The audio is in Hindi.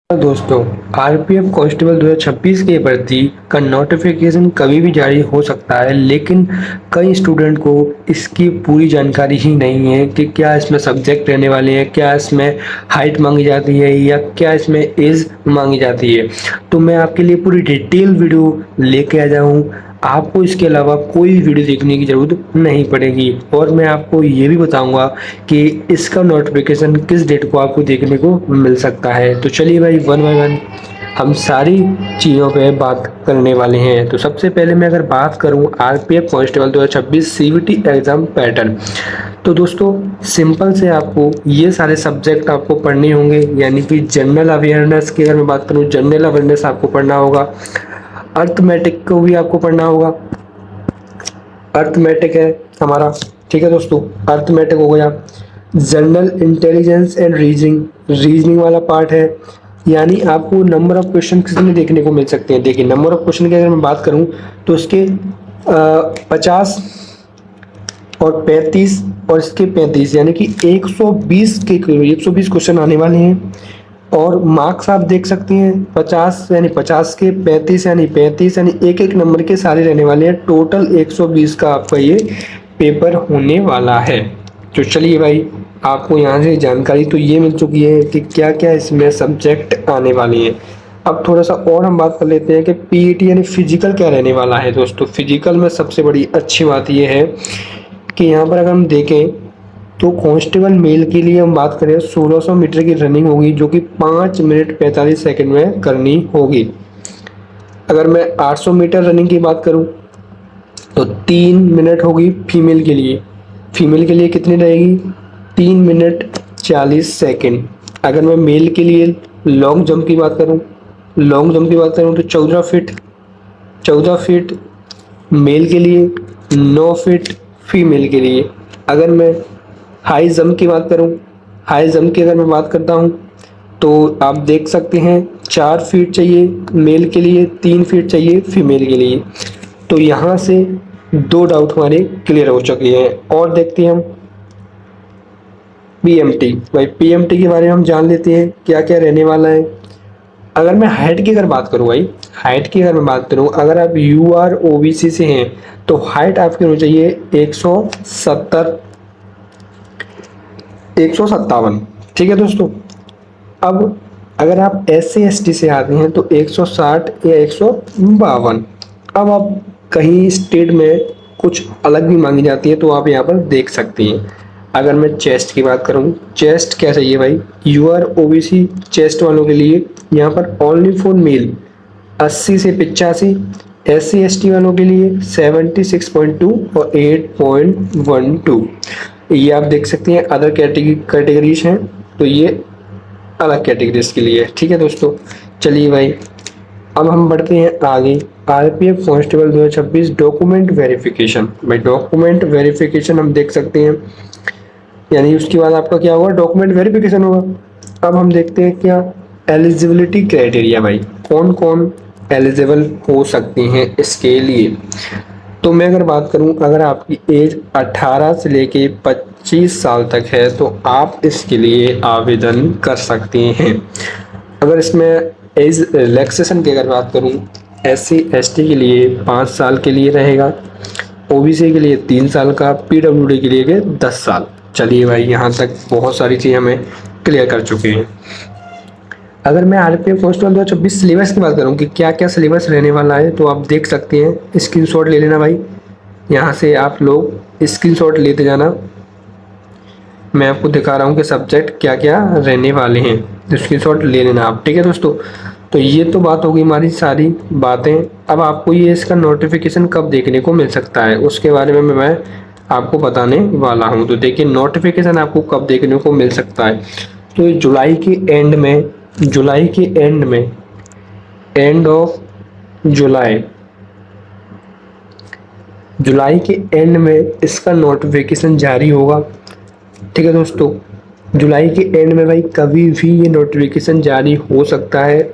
दोस्तों, आरपीएफ कांस्टेबल 2026 की भर्ती का नोटिफिकेशन कभी भी जारी हो सकता है, लेकिन कई स्टूडेंट को इसकी पूरी जानकारी ही नहीं है कि क्या इसमें सब्जेक्ट रहने वाले हैं, क्या इसमें हाइट मांगी जाती है या क्या इसमें एज मांगी जाती है। तो मैं आपके लिए पूरी डिटेल वीडियो लेके आ जाऊँ। आपको इसके अलावा कोई वीडियो देखने की ज़रूरत नहीं पड़ेगी और मैं आपको ये भी बताऊंगा कि इसका नोटिफिकेशन किस डेट को आपको देखने को मिल सकता है। तो चलिए भाई, वन बाय वन हम सारी चीज़ों पे बात करने वाले हैं। तो सबसे पहले मैं अगर बात करूं RPF constable 2026 CVT exam pattern, तो दोस्तों सिंपल से आपको ये सारे सब्जेक्ट आपको पढ़ने होंगे। यानी कि जनरल अवेयरनेस की अगर मैं बात करूं, जनरल अवेयरनेस आपको पढ़ना होगा। अर्थमेटिक को भी आपको पढ़ना होगा। अर्थमेटिक है हमारा, ठीक है दोस्तों, अर्थमेटिक हो गया। जनरल इंटेलिजेंस एंड रीजनिंग वाला पार्ट है। यानी आपको नंबर ऑफ क्वेश्चन किसमें देखने को मिल सकते हैं। देखिए, नंबर ऑफ क्वेश्चन की अगर मैं बात करूं तो इसके 50 और 35 और इसके 35 यानी कि 120 क्वेश्चन आने वाले हैं। और मार्क्स आप देख सकते हैं 50 यानी 50 के 35 यानी 35 यानी एक एक नंबर के सारे रहने वाले हैं। टोटल 120 का आपका ये पेपर होने वाला है। तो चलिए भाई, आपको यहाँ से जानकारी तो ये मिल चुकी है कि क्या क्या इसमें सब्जेक्ट आने वाले हैं। अब थोड़ा सा और हम बात कर लेते हैं कि पीईटी यानी फिजिकल क्या रहने वाला है। दोस्तों, फिजिकल में सबसे बड़ी अच्छी बात ये है कि यहाँ पर अगर हम देखें तो कांस्टेबल मेल के लिए हम बात करें 1600 मीटर की रनिंग होगी, जो कि 5 मिनट 45 सेकंड में करनी होगी। अगर मैं 800 मीटर रनिंग की बात करूं तो 3 मिनट होगी फीमेल के लिए। फीमेल के लिए कितनी रहेगी? 3 मिनट 40 सेकंड। अगर मैं मेल के लिए लॉन्ग जंप की बात करूं तो 14 फीट मेल के लिए, 9 फीट फीमेल के लिए। अगर मैं हाई जंप की बात करूं, हाई जंप की अगर मैं बात करता हूं तो आप देख सकते हैं 4 फीट चाहिए मेल के लिए, 3 फीट चाहिए फीमेल के लिए। तो यहाँ से 2 डाउट हमारे क्लियर हो चुके हैं। और देखते हैं हम पीएमटी। भाई पीएमटी के बारे में हम जान लेते हैं क्या क्या रहने वाला है। अगर मैं हाइट की अगर बात करूँ भाई, हाइट की अगर मैं बात करूँ, अगर आप यूआर ओबीसी से हैं तो हाइट आपकी होनी चाहिए 157। ठीक है दोस्तों। अब अगर आप SC ST से आते हैं तो 160 या 152। अब आप कहीं स्टेट में कुछ अलग भी मांगी जाती है तो आप यहाँ पर देख सकते हैं। अगर मैं चेस्ट की बात करूँ, चेस्ट क्या चाहिए भाई? यूआर ओबीसी चेस्ट वालों के लिए यहाँ पर ओनली फॉर मेल 80 से 85, SC ST वालों के लिए 76.2 और 8.12। ये आप देख सकते हैं अदर कैटेगरीज हैं, तो ये अलग कैटेगरीज के लिए है। ठीक है दोस्तों। चलिए भाई, अब हम बढ़ते हैं आगे। RPF constable 2026 document verification. भाई डॉक्यूमेंट वेरिफिकेशन हम देख सकते हैं, यानी उसके बाद आपका क्या होगा? डॉक्यूमेंट वेरिफिकेशन होगा। अब हम देखते हैं क्या एलिजिबिलिटी क्राइटेरिया, भाई कौन कौन एलिजिबल हो सकते हैं इसके लिए। तो मैं अगर बात करूं, अगर आपकी एज 18 से लेके 25 साल तक है तो आप इसके लिए आवेदन कर सकते हैं। अगर इसमें एज रिलैक्सेशन की अगर बात करूं, SC ST के लिए 5 साल के लिए रहेगा, OBC के लिए 3 साल का, PWD के लिए 10 साल। चलिए भाई, यहाँ तक बहुत सारी चीज़ हमें क्लियर कर चुके हैं। अगर मैं आरपीएफ कांस्टेबल 2026 सिलेबस की बात करूँ कि क्या क्या सिलेबस रहने वाला है, तो आप देख सकते हैं। स्क्रीनशॉट ले लेना भाई, यहाँ से आप लोग स्क्रीनशॉट लेते जाना। मैं आपको दिखा रहा हूँ कि सब्जेक्ट क्या क्या रहने वाले हैं, तो स्क्रीनशॉट ले लेना आप। ठीक है दोस्तों। तो ये तो बात होगी हमारी सारी बातें। अब आपको ये इसका नोटिफिकेशन कब देखने को मिल सकता है उसके बारे में मैं आपको बताने वाला हूँ। तो देखिए, नोटिफिकेशन आपको कब देखने को मिल सकता है, तो जुलाई के एंड में एंड ऑफ जुलाई के एंड में इसका नोटिफिकेशन जारी होगा। ठीक है दोस्तों। जुलाई के एंड में भाई कभी भी ये नोटिफिकेशन जारी हो सकता है।